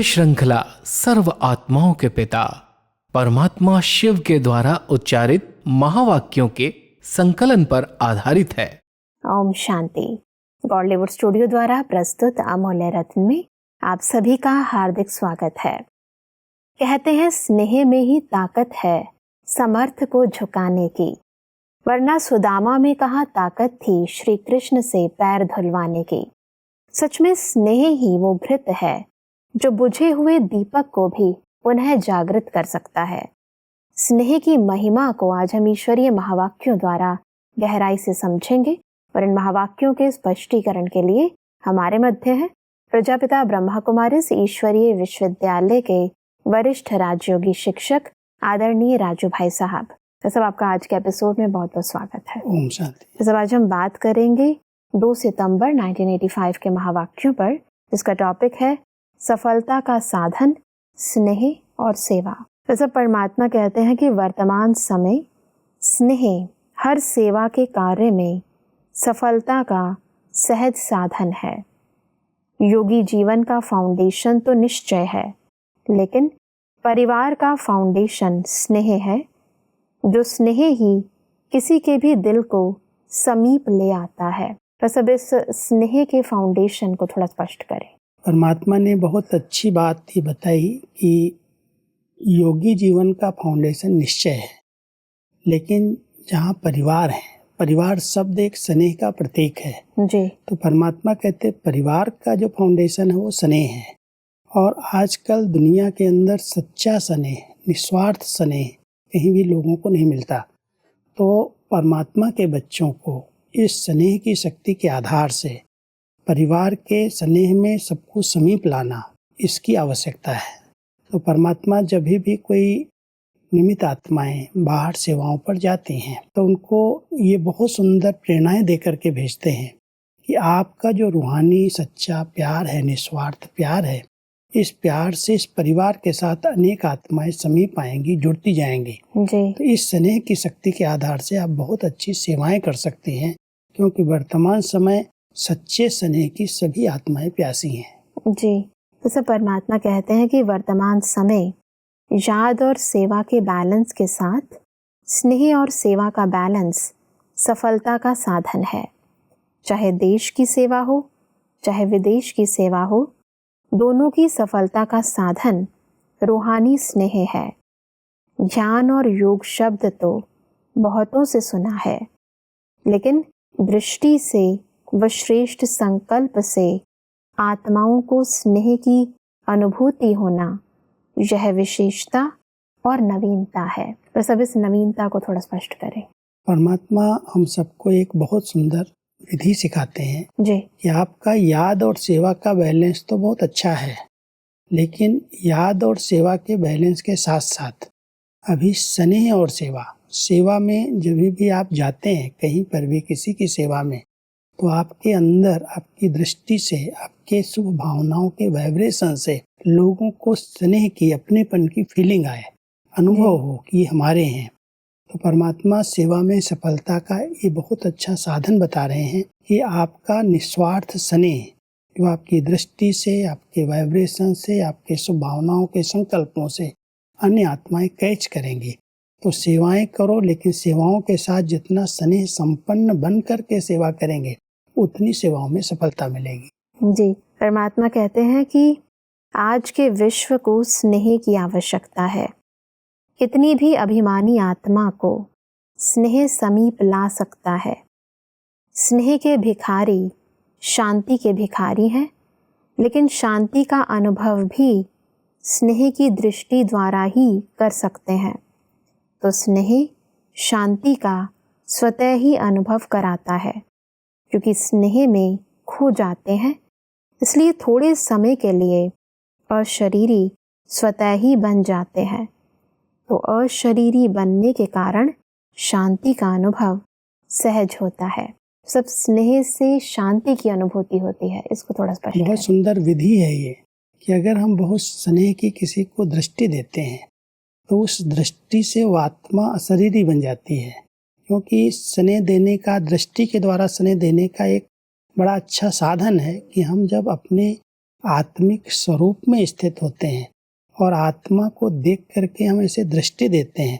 श्रृंखला सर्व आत्माओं के पिता परमात्मा शिव के द्वारा उच्चारित महावाक्यों के संकलन पर आधारित है। ओम शांति। गॉडलीवुड स्टूडियो द्वारा प्रस्तुत अमूल्य रत्न में आप सभी का हार्दिक स्वागत है। कहते हैं स्नेह में ही ताकत है समर्थ को झुकाने की, वरना सुदामा में कहाँ ताकत थी श्री कृष्ण से पैर धुलवाने की। सच में स्नेह ही वो घृत है जो बुझे हुए दीपक को भी पुनः जागृत कर सकता है। स्नेह की महिमा को आज हम ईश्वरीय महावाक्यों द्वारा गहराई से समझेंगे और इन महावाक्यों के स्पष्टीकरण के लिए हमारे मध्य हैं प्रजापिता ब्रह्मा कुमारीज ईश्वरीय विश्वविद्यालय के वरिष्ठ राजयोगी शिक्षक आदरणीय राजू भाई साहब। तो सब आपका आज के एपिसोड में बहुत बहुत स्वागत है। ओम शांति। तो सब आज हम बात करेंगे 2 सितंबर 1985 के महावाक्यों पर, जिसका टॉपिक है सफलता का साधन स्नेह और सेवा। जैसा परमात्मा कहते हैं कि वर्तमान समय स्नेह हर सेवा के कार्य में सफलता का सहज साधन है। योगी जीवन का फाउंडेशन तो निश्चय है, लेकिन परिवार का फाउंडेशन स्नेह है, जो स्नेह ही किसी के भी दिल को समीप ले आता है। तो सब इस स्नेह के फाउंडेशन को थोड़ा स्पष्ट करें। परमात्मा ने बहुत अच्छी बात ही बताई कि योगी जीवन का फाउंडेशन निश्चय है, लेकिन जहाँ परिवार है, परिवार शब्द एक स्नेह का प्रतीक है जी। तो परमात्मा कहते परिवार का जो फाउंडेशन है वो स्नेह है। और आजकल दुनिया के अंदर सच्चा स्नेह, निस्वार्थ स्नेह कहीं भी लोगों को नहीं मिलता। तो परमात्मा के बच्चों को इस स्नेह की शक्ति के आधार से परिवार के स्नेह में सबको समीप लाना, इसकी आवश्यकता है। तो परमात्मा जब भी कोई निमित्त आत्माएं बाहर सेवाओं पर जाती हैं तो उनको ये बहुत सुंदर प्रेरणाएं दे करके भेजते हैं कि आपका जो रूहानी सच्चा प्यार है, निस्वार्थ प्यार है, इस प्यार से इस परिवार के साथ अनेक आत्माएं समीप आएंगी, जुड़ती जाएंगी जी। तो इस स्नेह की शक्ति के आधार से आप बहुत अच्छी सेवाएं कर सकती हैं, क्योंकि वर्तमान समय सच्चे स्नेह की सभी आत्माएं प्यासी हैं जी। जैसे परमात्मा कहते हैं कि वर्तमान समय याद और सेवा के बैलेंस के साथ स्नेह और सेवा का बैलेंस सफलता का साधन है। चाहे देश की सेवा हो, चाहे विदेश की सेवा हो, दोनों की सफलता का साधन रूहानी स्नेह है। ज्ञान और योग शब्द तो बहुतों से सुना है, लेकिन दृष्टि से व श्रेष्ठ संकल्प से आत्माओं को स्नेह की अनुभूति होना, यह विशेषता और नवीनता है। तो सब इस नवीनता को थोड़ा स्पष्ट करें। परमात्मा हम सबको एक बहुत सुंदर विधि सिखाते हैं जी कि आपका याद और सेवा का बैलेंस तो बहुत अच्छा है, लेकिन याद और सेवा के बैलेंस के साथ साथ अभी स्नेह और सेवा में जब भी आप जाते हैं कहीं पर भी किसी की सेवा में, तो आपके अंदर, आपकी दृष्टि से, आपके शुभ भावनाओं के वाइब्रेशन से लोगों को स्नेह की, अपनेपन की फीलिंग आए, अनुभव हो कि ये हमारे हैं। तो परमात्मा सेवा में सफलता का ये बहुत अच्छा साधन बता रहे हैं कि आपका निस्वार्थ स्नेह जो आपकी दृष्टि से, आपके वाइब्रेशन से, आपके शुभ भावनाओं के संकल्पों से अन्य आत्माएं कैच करेंगी। तो सेवाएं करो, लेकिन सेवाओं के साथ जितना स्नेह संपन्न बन करके सेवा करेंगे उतनी सेवाओं में सफलता मिलेगी। जी। परमात्मा कहते हैं कि आज के विश्व को स्नेह की आवश्यकता है। कितनी भी अभिमानी आत्मा को स्नेह समीप ला सकता है। स्नेह के भिखारी शांति के भिखारी हैं, लेकिन शांति का अनुभव भी स्नेह की दृष्टि द्वारा ही कर सकते हैं। तो स्नेह शांति का स्वतः ही अनुभव कराता है, क्योंकि स्नेह में खो जाते हैं, इसलिए थोड़े समय के लिए अशरीरी स्वतः ही बन जाते हैं। तो अशरीरी बनने के कारण शांति का अनुभव सहज होता है। सब स्नेह से शांति की अनुभूति होती है। इसको थोड़ा स्पष्ट करें। बहुत सुंदर विधि है ये कि अगर हम बहुत स्नेह की किसी को दृष्टि देते हैं तो उस दृष्टि से वो आत्मा अशरीरी बन जाती है, क्योंकि स्नेह देने का, दृष्टि के द्वारा स्नेह देने का एक बड़ा अच्छा साधन है कि हम जब अपने आत्मिक स्वरूप में स्थित होते हैं और आत्मा को देख करके हम ऐसे दृष्टि देते हैं,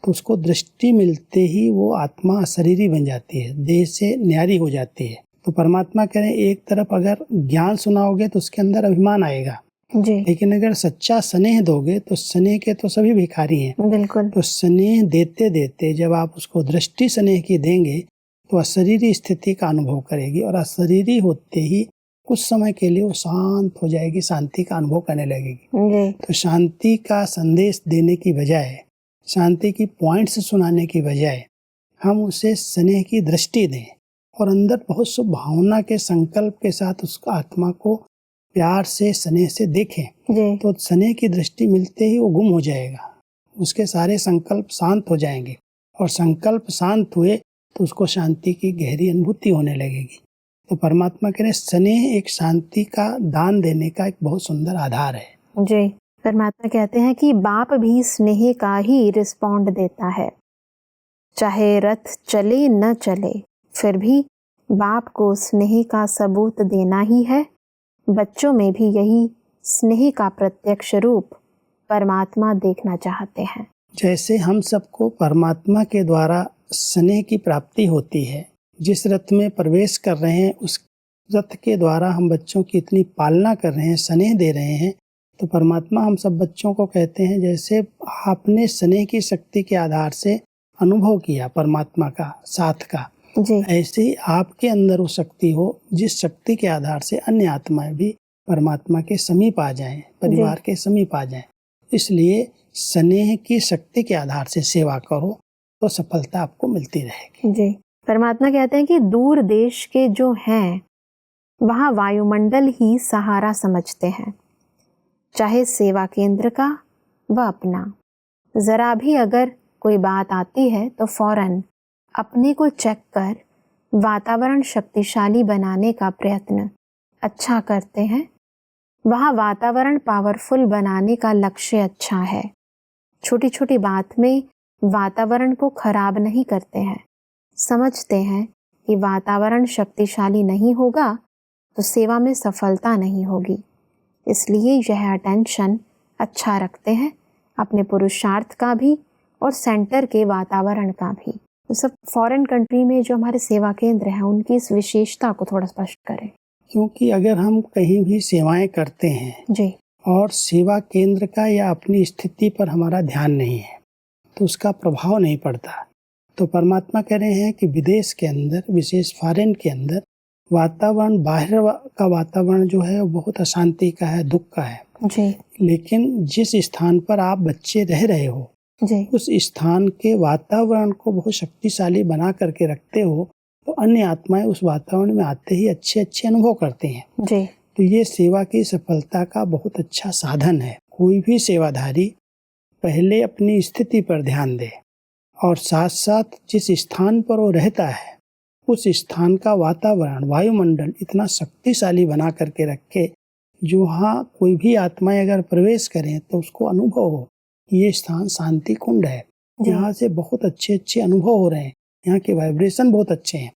तो उसको दृष्टि मिलते ही वो आत्मा अशरीरी बन जाती है, देह से न्यारी हो जाती है। तो परमात्मा कह रहे हैं, एक तरफ अगर ज्ञान सुनाओगे तो उसके अंदर अभिमान आएगा, जी लेकिन अगर सच्चा स्नेह दोगे तो स्नेह के तो सभी भिखारी हैं। बिल्कुल। तो स्नेह देते देते जब आप उसको दृष्टि स्नेह की देंगे तो अशरीरी स्थिति का अनुभव करेगी और अशरीरी होते ही कुछ समय के लिए वो शांत हो जाएगी, शांति का अनुभव करने लगेगी। जी तो शांति का संदेश देने की बजाय, शांति की पॉइंट्स सुनाने की बजाय हम उसे स्नेह की दृष्टि दें और अंदर बहुत शुभ भावना के संकल्प के साथ उस आत्मा को प्यार से स्नेह से देखें, जी तो स्नेह की दृष्टि मिलते ही वो गुम हो जाएगा, उसके सारे संकल्प शांत हो जाएंगे और संकल्प शांत हुए तो उसको शांति की गहरी अनुभूति होने लगेगी। तो परमात्मा कह रहे स्नेह एक शांति का दान देने का एक बहुत सुंदर आधार है। जी परमात्मा कहते हैं कि बाप भी स्नेह का ही रिस्पॉन्ड देता है, चाहे रथ चले न चले फिर भी बाप को स्नेह का सबूत देना ही है। बच्चों में भी यही स्नेह का प्रत्यक्ष रूप परमात्मा देखना चाहते हैं। जैसे हम सबको परमात्मा के द्वारा स्नेह की प्राप्ति होती है, जिस रथ में प्रवेश कर रहे हैं उस रथ के द्वारा हम बच्चों की इतनी पालना कर रहे हैं, स्नेह दे रहे हैं, तो परमात्मा हम सब बच्चों को कहते हैं जैसे आपने स्नेह की शक्ति के आधार से अनुभव किया परमात्मा का साथ का, जी ऐसे ही आपके अंदर वो शक्ति हो जिस शक्ति के आधार से अन्य आत्माएं भी परमात्मा के समीप आ जाएं, परिवार के समीप आ जाएं। इसलिए स्नेह की शक्ति के आधार से सेवा करो तो सफलता आपको मिलती रहेगी। जी परमात्मा कहते हैं कि दूर देश के जो हैं वहाँ वायुमंडल ही सहारा समझते हैं, चाहे सेवा केंद्र का व अपना। जरा भी अगर कोई बात आती है तो फौरन अपने को चेक कर वातावरण शक्तिशाली बनाने का प्रयत्न अच्छा करते हैं। वहाँ वातावरण पावरफुल बनाने का लक्ष्य अच्छा है। छोटी छोटी बात में वातावरण को खराब नहीं करते हैं, समझते हैं कि वातावरण शक्तिशाली नहीं होगा तो सेवा में सफलता नहीं होगी, इसलिए यह अटेंशन अच्छा रखते हैं अपने पुरुषार्थ का भी और सेंटर के वातावरण का भी। तो सब फॉरेन कंट्री में जो हमारे सेवा केंद्र हैं उनकी इस विशेषता को थोड़ा स्पष्ट करें। क्योंकि अगर हम कहीं भी सेवाएं करते हैं जी और सेवा केंद्र का या अपनी स्थिति पर हमारा ध्यान नहीं है तो उसका प्रभाव नहीं पड़ता। तो परमात्मा कह रहे हैं कि विदेश के अंदर, विशेष फॉरेन के अंदर वातावरण, बाहर का वातावरण जो है वो बहुत अशांति का है, दुख का है। जी लेकिन जिस स्थान पर आप बच्चे रह रहे हो जी उस स्थान के वातावरण को बहुत शक्तिशाली बना करके रखते हो तो अन्य आत्माएं उस वातावरण में आते ही अच्छे अच्छे अनुभव करते हैं। जी तो ये सेवा की सफलता का बहुत अच्छा साधन है। कोई भी सेवाधारी पहले अपनी स्थिति पर ध्यान दे और साथ साथ जिस स्थान पर वो रहता है उस स्थान का वातावरण, वायुमंडल इतना शक्तिशाली बना करके रखे जो वहाँ कोई भी आत्माएं अगर प्रवेश करें तो उसको अनुभव हो कि ये स्थान शांति कुंड है, यहाँ से बहुत अच्छे अच्छे अनुभव हो रहे हैं, यहाँ के वाइब्रेशन बहुत अच्छे हैं।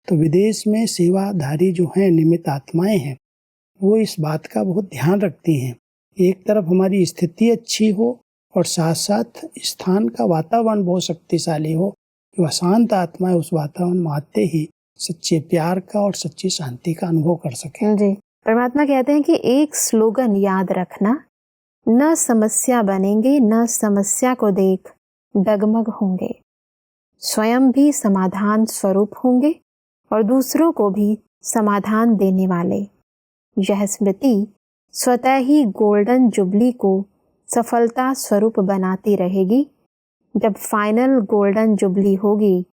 तो विदेश में सेवाधारी जो हैं, निमित्त आत्माएं हैं, वो इस बात का बहुत ध्यान रखती हैं। एक तरफ हमारी स्थिति अच्छी हो और साथ साथ स्थान का वातावरण बहुत शक्तिशाली हो कि अशांत आत्माएं उस वातावरण में आते ही सच्चे प्यार का और सच्ची शांति का अनुभव कर सकें। जी परमात्मा कहते हैं कि एक स्लोगन याद रखना, न समस्या बनेंगे न समस्या को देख डगमग होंगे, स्वयं भी समाधान स्वरूप होंगे और दूसरों को भी समाधान देने वाले। यह स्मृति स्वतः ही गोल्डन जुबली को सफलता स्वरूप बनाती रहेगी। जब फाइनल गोल्डन जुबली होगी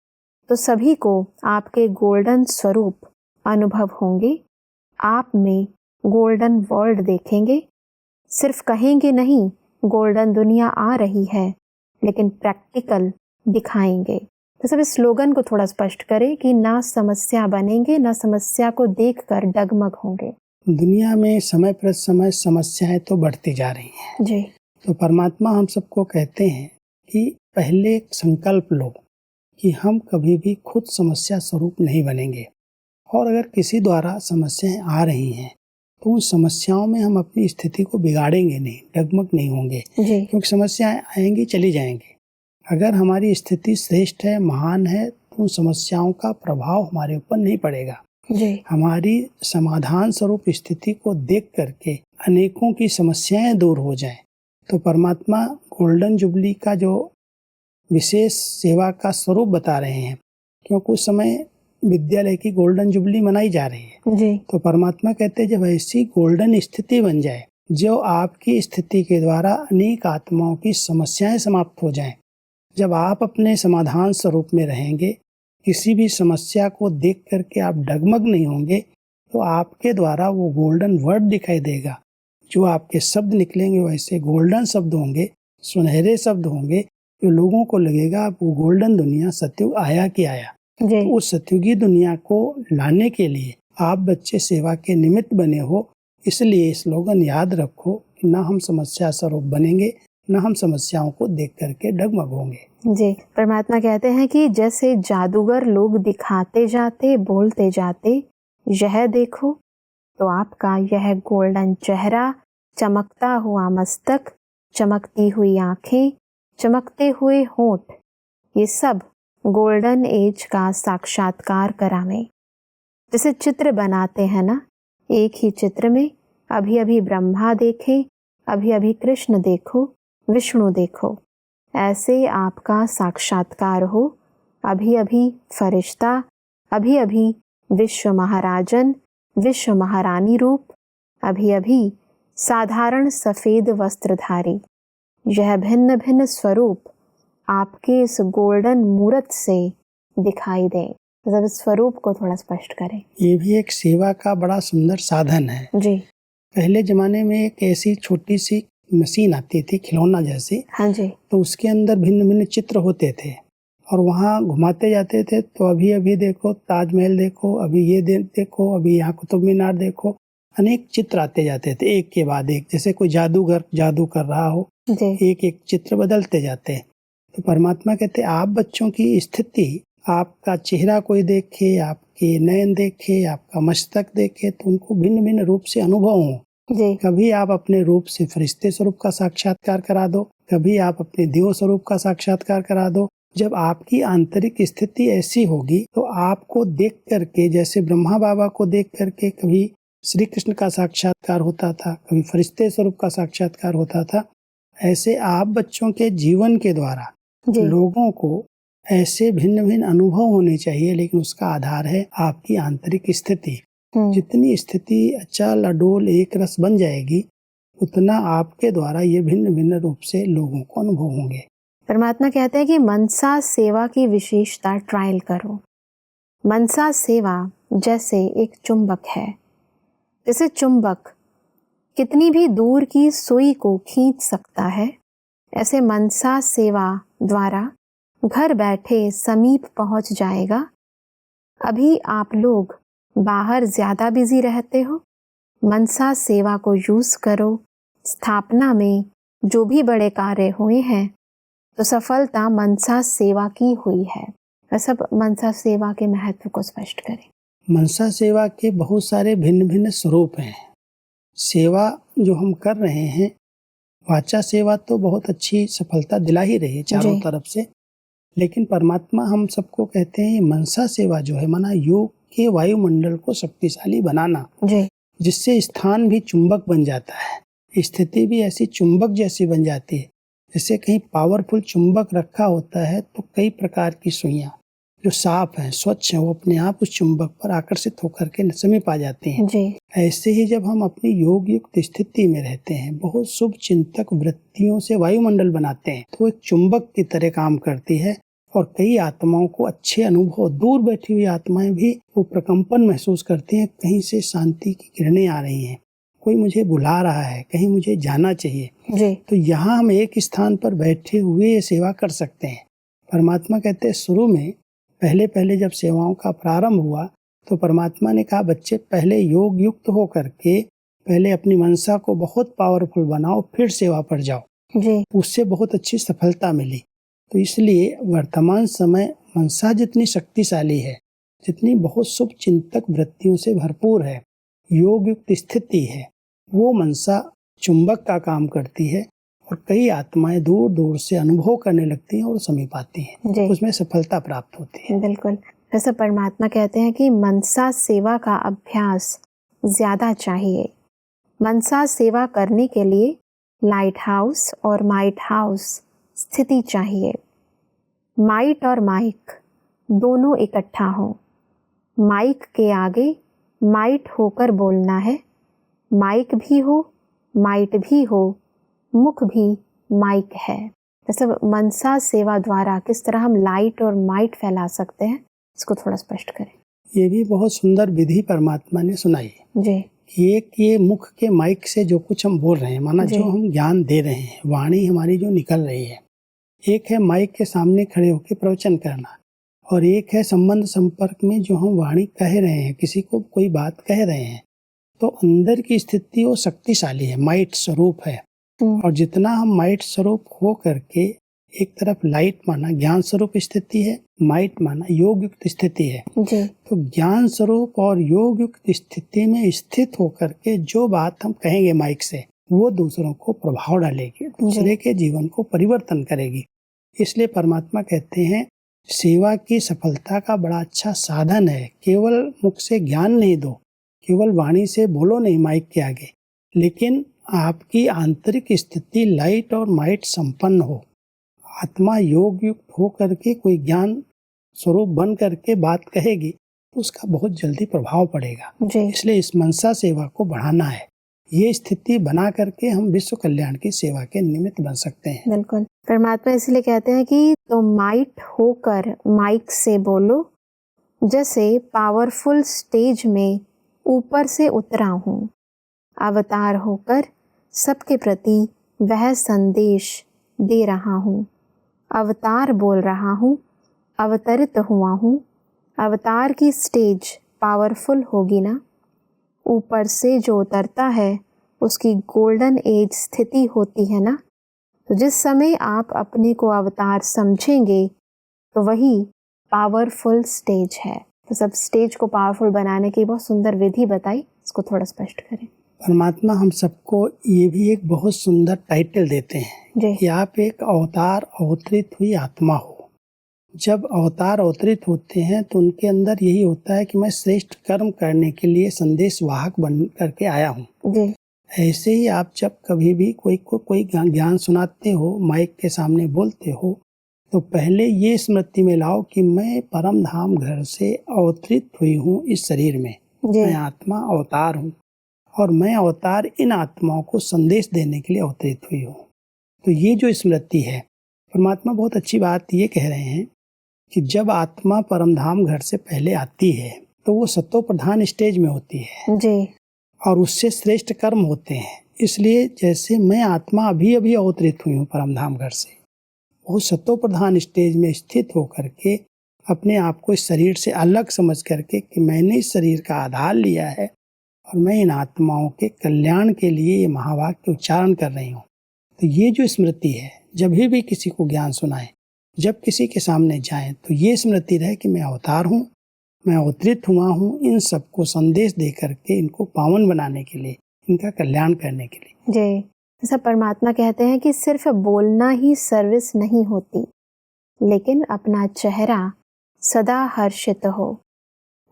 तो सभी को आपके गोल्डन स्वरूप अनुभव होंगे, आप में गोल्डन वर्ल्ड देखेंगे। सिर्फ कहेंगे नहीं गोल्डन दुनिया आ रही है, लेकिन प्रैक्टिकल दिखाएंगे। तो सब इस स्लोगन को थोड़ा स्पष्ट करें कि ना समस्या बनेंगे ना समस्या को देखकर डगमग होंगे। दुनिया में समय पर समय समस्याएं तो बढ़ती जा रही हैं। जी तो परमात्मा हम सबको कहते हैं कि पहले एक संकल्प लो कि हम कभी भी खुद समस्या स्वरूप नहीं बनेंगे, और अगर किसी द्वारा समस्याएं आ रही हैं तो उन समस्याओं में हम अपनी स्थिति को बिगाड़ेंगे नहीं, डगमग नहीं होंगे, जी क्योंकि समस्याएं आएंगी चली जाएंगी। अगर हमारी स्थिति श्रेष्ठ है, महान है, तो उन समस्याओं का प्रभाव हमारे ऊपर नहीं पड़ेगा। जी हमारी समाधान स्वरूप स्थिति को देख करके अनेकों की समस्याएं दूर हो जाएं, तो परमात्मा गोल्डन जुबली का जो विशेष सेवा का स्वरूप बता रहे हैं, क्योंकि उस समय विद्यालय की गोल्डन जुबली मनाई जा रही है। जी तो परमात्मा कहते हैं जब ऐसी गोल्डन स्थिति बन जाए, जो आपकी स्थिति के द्वारा अनेक आत्माओं की समस्याएं समाप्त हो जाएं, जब आप अपने समाधान स्वरूप में रहेंगे, किसी भी समस्या को देख करके आप डगमग नहीं होंगे, तो आपके द्वारा वो गोल्डन वर्ड दिखाई देगा। जो आपके शब्द निकलेंगे वैसे गोल्डन शब्द होंगे, सुनहरे शब्द होंगे, जो लोगों को लगेगा वो गोल्डन दुनिया सतयुग आया कि आया। जी तो उस सतयुगी दुनिया को लाने के लिए आप बच्चे सेवा के निमित्त बने हो, इसलिए स्लोगन याद रखो कि ना हम समस्या स्वरूप बनेंगे, ना हम समस्याओं को देख करके डगमग होंगे। जी परमात्मा कहते हैं कि जैसे जादूगर लोग दिखाते जाते, बोलते जाते, यह देखो, तो आपका यह गोल्डन चेहरा, चमकता हुआ मस्तक, चमकती हुई आंखें, चमकते हुए होंठ, ये सब गोल्डन एज का साक्षात्कार करावें। जैसे चित्र बनाते हैं ना, एक ही चित्र में अभी अभी ब्रह्मा देखे, अभी अभी कृष्ण देखो, विष्णु देखो, ऐसे आपका साक्षात्कार हो। अभी अभी फरिश्ता, अभी अभी विश्व महाराजन, विश्व महारानी रूप, अभी अभी साधारण सफेद वस्त्रधारी, यह भिन्न भिन्न स्वरूप आपके इस गोल्डन मूर्त से दिखाई दे। जब इस स्वरूप को थोड़ा स्पष्ट करें। ये भी एक सेवा का बड़ा सुंदर साधन है। जी पहले जमाने में एक ऐसी छोटी सी मशीन आती थी, खिलौना जैसी, हाँ जी तो उसके अंदर भिन्न भिन्न चित्र होते थे और वहाँ घुमाते जाते थे। तो अभी अभी देखो ताजमहल देखो, अभी ये देखो, अभी यहाँ कुतुब मीनार देखो, अनेक चित्र आते जाते थे एक के बाद एक, जैसे कोई जादूगर जादू कर रहा हो, जी एक एक चित्र बदलते जाते हैं। तो परमात्मा कहते आप बच्चों की स्थिति, आपका चेहरा कोई देखे, आपके नयन देखे, आपका मस्तक देखे, तो उनको भिन्न भिन्न रूप से अनुभव हो। जी कभी आप अपने रूप से फरिश्ते स्वरूप का साक्षात्कार करा दो, कभी आप अपने देव स्वरूप का साक्षात्कार करा दो। जब आपकी आंतरिक स्थिति ऐसी होगी तो आपको देख करके, जैसे ब्रह्मा बाबा को देख करके कभी श्री कृष्ण का साक्षात्कार होता था, कभी फरिश्ते स्वरूप का साक्षात्कार होता था, ऐसे आप बच्चों के जीवन के द्वारा जी लोगों को ऐसे भिन्न भिन्न अनुभव होने चाहिए। लेकिन उसका आधार है आपकी आंतरिक स्थिति। जितनी स्थिति अचल अडोल एक रस बन जाएगी, उतना आपके द्वारा ये भिन्न भिन्न रूप से लोगों को अनुभव होंगे। परमात्मा कहते हैं कि मनसा सेवा की विशेषता ट्रायल करो। मनसा सेवा जैसे एक चुंबक है। जैसे चुंबक कितनी भी दूर की सुई को खींच सकता है, ऐसे मनसा सेवा द्वारा घर बैठे समीप पहुंच जाएगा। अभी आप लोग बाहर ज्यादा बिजी रहते हो, मनसा सेवा को यूज करो। स्थापना में जो भी बड़े कार्य हुए हैं तो सफलता मनसा सेवा की हुई है। वह सब मनसा सेवा के महत्व को स्पष्ट करें। मनसा सेवा के बहुत सारे भिन्न भिन्न स्वरूप हैं। सेवा जो हम कर रहे हैं, वाचा सेवा तो बहुत अच्छी सफलता दिला ही रही है चारों तरफ से, लेकिन परमात्मा हम सबको कहते हैं मनसा सेवा जो है, माना योग के वायुमंडल को शक्तिशाली बनाना, जिससे स्थान भी चुंबक बन जाता है, स्थिति भी ऐसी चुंबक जैसी बन जाती है। जैसे कहीं पावरफुल चुंबक रखा होता है तो कई प्रकार की सुइयां जो साफ हैं, स्वच्छ हैं, वो अपने आप उस चुंबक पर आकर्षित होकर के समीप आ जाती हैं। ऐसे ही जब हम अपनी योग युक्त स्थिति में रहते हैं, बहुत शुभ चिंतक वृत्तियों से वायुमंडल बनाते हैं, तो एक चुंबक की तरह काम करती है और कई आत्माओं को अच्छे अनुभव, दूर बैठी हुई आत्माएं भी वो प्रकंपन महसूस करती हैं, कहीं से शांति की किरणें आ रही हैं, कोई मुझे बुला रहा है, कहीं मुझे जाना चाहिए। तो यहाँ हम एक स्थान पर बैठे हुए ये सेवा कर सकते हैं। परमात्मा कहते हैं शुरू में पहले जब सेवाओं का प्रारंभ हुआ तो परमात्मा ने कहा बच्चे पहले योग युक्त हो करके पहले अपनी मनसा को बहुत पावरफुल बनाओ, फिर सेवा पर जाओ। उससे बहुत अच्छी सफलता मिली। तो इसलिए वर्तमान समय मनसा जितनी शक्तिशाली है, जितनी बहुत शुभ चिंतक वृत्तियों से भरपूर है, योग युक्त स्थिति है वो मनसा चुंबक का काम करती है और कई आत्माएं दूर दूर से अनुभव करने लगती हैं और समीप आती हैं, जी उसमें सफलता प्राप्त होती है। बिल्कुल। जैसे परमात्मा कहते हैं कि मनसा सेवा का अभ्यास ज्यादा चाहिए। मनसा सेवा करने के लिए लाइट हाउस और माइट हाउस स्थिति चाहिए। माइट और माइक दोनों इकट्ठा हो। माइक के आगे माइट होकर बोलना है। माइक भी हो, माइट भी हो, मुख भी माइक है। जैसे मनसा सेवा द्वारा किस तरह हम लाइट और माइट फैला सकते हैं, इसको थोड़ा स्पष्ट करें। ये भी बहुत सुंदर विधि परमात्मा ने सुनाई जी कि एक ये मुख के माइक से जो कुछ हम बोल रहे हैं, माना जी। जो हम ज्ञान दे रहे हैं, वाणी हमारी जो निकल रही है, एक है माइक के सामने खड़े होकर प्रवचन करना और एक है संबंध संपर्क में जो हम वाणी कह रहे हैं, किसी को कोई बात कह रहे हैं, तो अंदर की स्थिति वो शक्तिशाली है, माइट स्वरूप है। और जितना हम माइट स्वरूप हो करके एक तरफ लाइट माना ज्ञान स्वरूप स्थिति है, माइट माना योग युक्त स्थिति है, जी तो ज्ञान स्वरूप और योग युक्त स्थिति में स्थित होकर के जो बात हम कहेंगे माइक से, वो दूसरों को प्रभाव डालेगी, दूसरे के जीवन को परिवर्तन करेगी। इसलिए परमात्मा कहते हैं सेवा की सफलता का बड़ा अच्छा साधन है। केवल मुख से ज्ञान नहीं दो, केवल वाणी से बोलो नहीं माइक के आगे, लेकिन आपकी आंतरिक स्थिति लाइट और माइट संपन्न हो, आत्मा योग युक्त हो करके कोई ज्ञान स्वरूप बन करके बात कहेगी तो उसका बहुत जल्दी प्रभाव पड़ेगा। जी इसलिए इस मनसा सेवा को बढ़ाना है। ये स्थिति बना करके हम विश्व कल्याण की सेवा के निमित्त बन सकते हैं। बिल्कुल। परमात्मा इसलिए कहते हैं कि तो माइट होकर माइक से बोलो, जैसे पावरफुल स्टेज में ऊपर से उतरा हूँ। अवतार होकर सबके प्रति वह संदेश दे रहा हूँ। अवतार बोल रहा हूँ, अवतरित हुआ हूँ। अवतार की स्टेज पावरफुल होगी ना, ऊपर से जो उतरता है उसकी गोल्डन एज स्थिति होती है ना, तो जिस समय आप अपने को अवतार समझेंगे तो वही पावरफुल स्टेज है। तो सब स्टेज को पावरफुल बनाने की बहुत सुंदर विधि बताई, इसको थोड़ा स्पष्ट करें। परमात्मा हम सबको ये भी एक बहुत सुंदर टाइटल देते हैं जी कि आप एक अवतार अवतरित हुई आत्मा हो। जब अवतार अवतरित होते हैं तो उनके अंदर यही होता है कि मैं श्रेष्ठ कर्म करने के लिए संदेश वाहक बन करके आया हूँ। जी ऐसे ही आप जब कभी भी कोई ज्ञान सुनाते हो, माइक के सामने बोलते हो, तो पहले ये स्मृति में लाओ कि मैं परम धाम घर से अवतरित हुई हूँ इस शरीर में। जी मैं आत्मा अवतार हूँ और मैं अवतार इन आत्माओं को संदेश देने के लिए अवतरित हुई हूँ। तो ये जो स्मृति है, परमात्मा बहुत अच्छी बात ये कह रहे हैं कि जब आत्मा परमधाम घर से पहले आती है तो वो सतो प्रधान स्टेज में होती है जी और उससे श्रेष्ठ कर्म होते हैं। इसलिए जैसे मैं आत्मा अभी अभी अवतरित हुई हूँ परमधाम घर से, वो सतो प्रधान स्टेज में स्थित होकर के अपने आप को इस शरीर से अलग समझ करके कि मैंने इस शरीर का आधार लिया है और मैं इन आत्माओं के कल्याण के लिए ये महावाक्य उच्चारण कर रही हूँ। तो ये जो स्मृति है, जब भी किसी को ज्ञान सुनाएं, जब किसी के सामने जाएं, तो ये स्मृति रहे कि मैं अवतार हूँ, मैं अवतरित हुआ हूँ इन सबको संदेश दे करके इनको पावन बनाने के लिए, इनका कल्याण करने के लिए। जी जैसा परमात्मा कहते हैं कि सिर्फ बोलना ही सर्विस नहीं होती, लेकिन अपना चेहरा सदा हर्षित हो।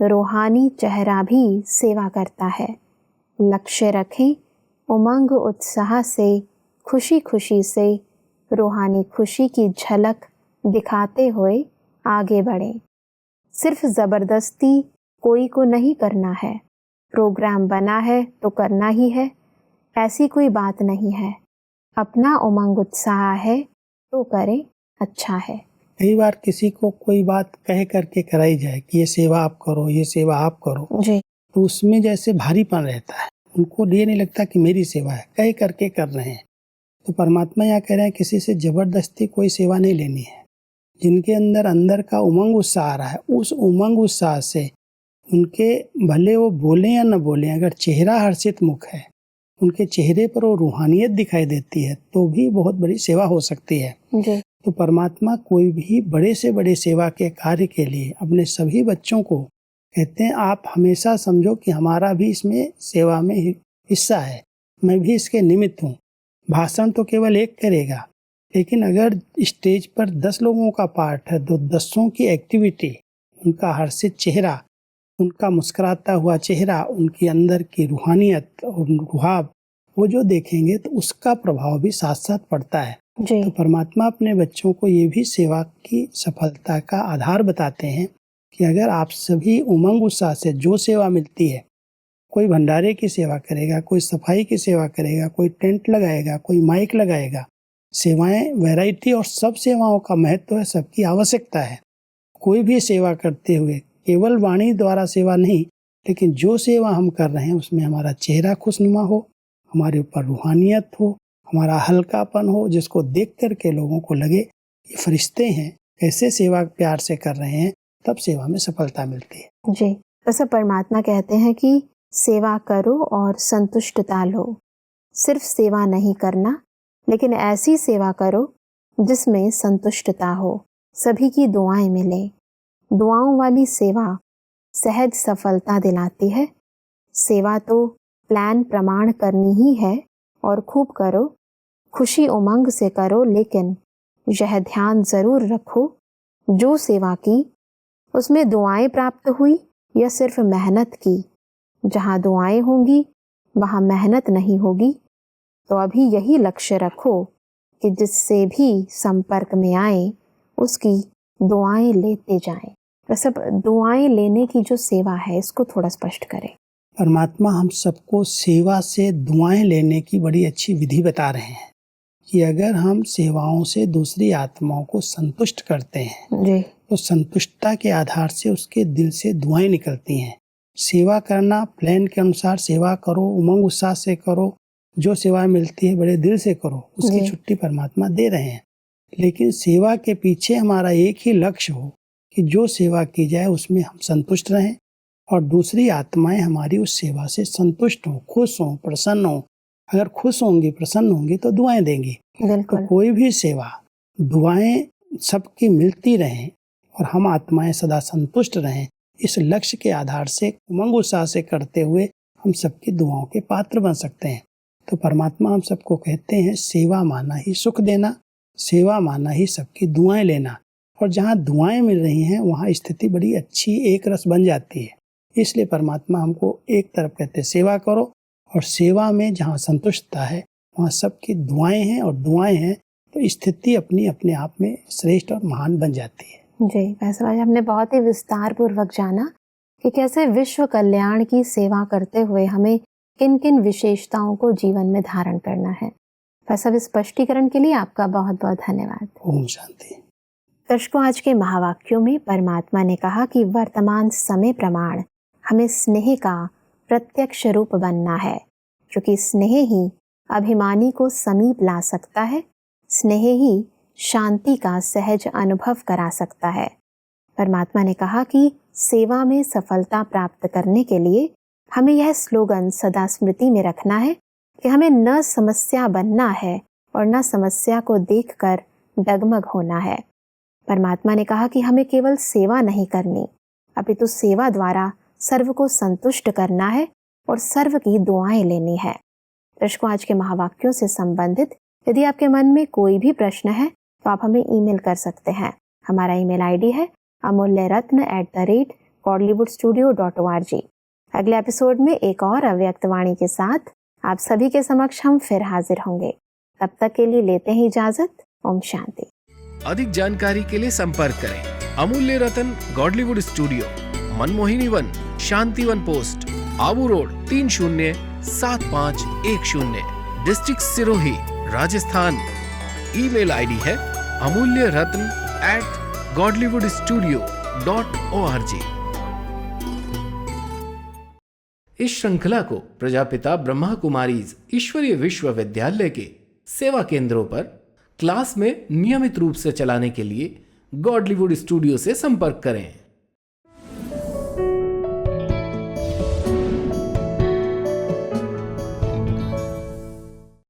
रूहानी चेहरा भी सेवा करता है। लक्ष्य रखें, उमंग उत्साह से, खुशी खुशी से रूहानी खुशी की झलक दिखाते हुए आगे बढ़ें। सिर्फ ज़बरदस्ती कोई को नहीं करना है। प्रोग्राम बना है तो करना ही है, ऐसी कोई बात नहीं है। अपना उमंग उत्साह है तो करें, अच्छा है। कई बार किसी को कोई बात कह करके कराई जाए कि ये सेवा आप करो, ये सेवा आप करो, जी तो उसमें जैसे भारीपन रहता है, उनको ये नहीं लगता कि मेरी सेवा है, कह करके कर रहे हैं। तो परमात्मा यहाँ कह रहे हैं किसी से जबरदस्ती कोई सेवा नहीं लेनी है। जिनके अंदर का उमंग उत्साह आ रहा है, उस उमंग उत्साह से उनके भले वो बोलें या न बोलें, अगर चेहरा हर्षित मुख है, उनके चेहरे पर वो रूहानियत दिखाई देती है, तो भी बहुत बड़ी सेवा हो सकती है। जी तो परमात्मा कोई भी बड़े से बड़े सेवा के कार्य के लिए अपने सभी बच्चों को कहते हैं आप हमेशा समझो कि हमारा भी इसमें सेवा में हिस्सा है, मैं भी इसके निमित्त हूँ। भाषण तो केवल एक करेगा, लेकिन अगर स्टेज पर 10 लोगों का पार्ट है तो 10 की एक्टिविटी, उनका हर्षित चेहरा, उनका मुस्कुराता हुआ चेहरा, उनकी अंदर की रूहानियत और रुहाब, वो जो देखेंगे तो उसका प्रभाव भी साथ साथ पड़ता है। जी। तो परमात्मा अपने बच्चों को ये भी सेवा की सफलता का आधार बताते हैं कि अगर आप सभी उमंग उत्साह से जो सेवा मिलती है, कोई भंडारे की सेवा करेगा, कोई सफाई की सेवा करेगा, कोई टेंट लगाएगा, कोई माइक लगाएगा, सेवाएं वैरायटी और सब सेवाओं का महत्व है, सबकी आवश्यकता है। कोई भी सेवा करते हुए केवल वाणी द्वारा सेवा नहीं, लेकिन जो सेवा हम कर रहे हैं उसमें हमारा चेहरा खुशनुमा हो, हमारे ऊपर रूहानियत हो, हमारा हल्कापन हो, जिसको देख कर के लोगों को लगे ये फरिश्ते हैं, कैसे सेवा प्यार से कर रहे हैं, तब सेवा में सफलता मिलती है। जी, वैसे परमात्मा कहते हैं कि सेवा करो और संतुष्टता लो। सिर्फ सेवा नहीं करना, लेकिन ऐसी सेवा करो जिसमें संतुष्टता हो, सभी की दुआएं मिले। दुआओं वाली सेवा सहज सफलता दिलाती है। सेवा तो प्लान प्रमाण करनी ही है और खूब करो, खुशी उमंग से करो, लेकिन यह ध्यान जरूर रखो जो सेवा की उसमें दुआएं प्राप्त हुई या सिर्फ मेहनत की। जहाँ दुआएं होंगी वहाँ मेहनत नहीं होगी। तो अभी यही लक्ष्य रखो कि जिससे भी संपर्क में आए उसकी दुआएं लेते जाएं। वैसे दुआएं लेने की जो सेवा है इसको थोड़ा स्पष्ट करें। परमात्मा हम सबको सेवा से दुआएं लेने की बड़ी अच्छी विधि बता रहे हैं कि अगर हम सेवाओं से दूसरी आत्माओं को संतुष्ट करते हैं जी। तो संतुष्टता के आधार से उसके दिल से दुआएं निकलती हैं। सेवा करना प्लान के अनुसार सेवा करो, उमंग उत्साह से करो, जो सेवा मिलती है बड़े दिल से करो, उसकी छुट्टी परमात्मा दे रहे हैं। लेकिन सेवा के पीछे हमारा एक ही लक्ष्य हो कि जो सेवा की जाए उसमें हम संतुष्ट रहें और दूसरी आत्माएं हमारी उस सेवा से संतुष्ट हों, खुश हों, प्रसन्न हों। अगर खुश होंगी, प्रसन्न होंगी तो दुआएं देंगी। तो कोई भी सेवा, दुआएं सबकी मिलती रहें और हम आत्माएं सदा संतुष्ट रहें, इस लक्ष्य के आधार से उमंग उत्साह से करते हुए हम सबकी दुआओं के पात्र बन सकते हैं। तो परमात्मा हम सबको कहते हैं सेवा माना ही सुख देना, सेवा माना ही सबकी दुआएं लेना। और जहाँ दुआएं मिल रही हैं वहाँ स्थिति बड़ी अच्छी एक रस बन जाती है। इसलिए परमात्मा हमको एक तरफ कहते हैं सेवा करो, और सेवा में जहाँ संतुष्टता है वहाँ सबकी दुआएं हैं, और दुआएं हैं तो स्थिति अपने आप में श्रेष्ठ और महान बन जाती है। जी, वैसे आज हमने बहुत ही विस्तार पूर्वक जाना कि कैसे विश्व कल्याण की सेवा करते हुए हमें किन किन विशेषताओं को जीवन में धारण करना है। वैसे स्पष्टीकरण के लिए आपका बहुत बहुत धन्यवाद। ओम शांति। दर्शकों, आज के महावाक्यों में परमात्मा ने कहा कि वर्तमान समय प्रमाण हमें स्नेह का प्रत्यक्ष रूप बनना है, क्योंकि स्नेह ही अभिमानी को समीप ला सकता है, स्नेह ही शांति का सहज अनुभव करा सकता है। परमात्मा ने कहा कि सेवा में सफलता प्राप्त करने के लिए हमें यह स्लोगन सदा स्मृति में रखना है कि हमें न समस्या बनना है और न समस्या को देखकर डगमग होना है। परमात्मा ने कहा कि हमें केवल सेवा नहीं करनी, अपितु सेवा द्वारा सर्व को संतुष्ट करना है और सर्व की दुआएं लेनी है। दर्शकों, आज के महावाक्यों से संबंधित यदि आपके मन में कोई भी प्रश्न है तो आप हमें ईमेल कर सकते हैं। हमारा ईमेल आईडी है amulyaratna@godlywoodstudio.org। अगले एपिसोड में एक और अव्यक्त वाणी के साथ आप सभी के समक्ष हम फिर हाजिर होंगे। तब तक के लिए लेते हैं इजाजत। ओम शांति। अधिक जानकारी के लिए संपर्क करें Amulya Ratan Godlywood studio, Manmohini Van, Shantivan post, Abu road 307510, district Sirohi, Rajasthan. Email ID है amulyaratna@godlywoodstudio.org। इस श्रृंखला को प्रजापिता ब्रह्मा कुमारीज ईश्वरीय विश्वविद्यालय के सेवा केंद्रों पर क्लास में नियमित रूप से चलाने के लिए गॉडलीवुड स्टूडियो से संपर्क करें।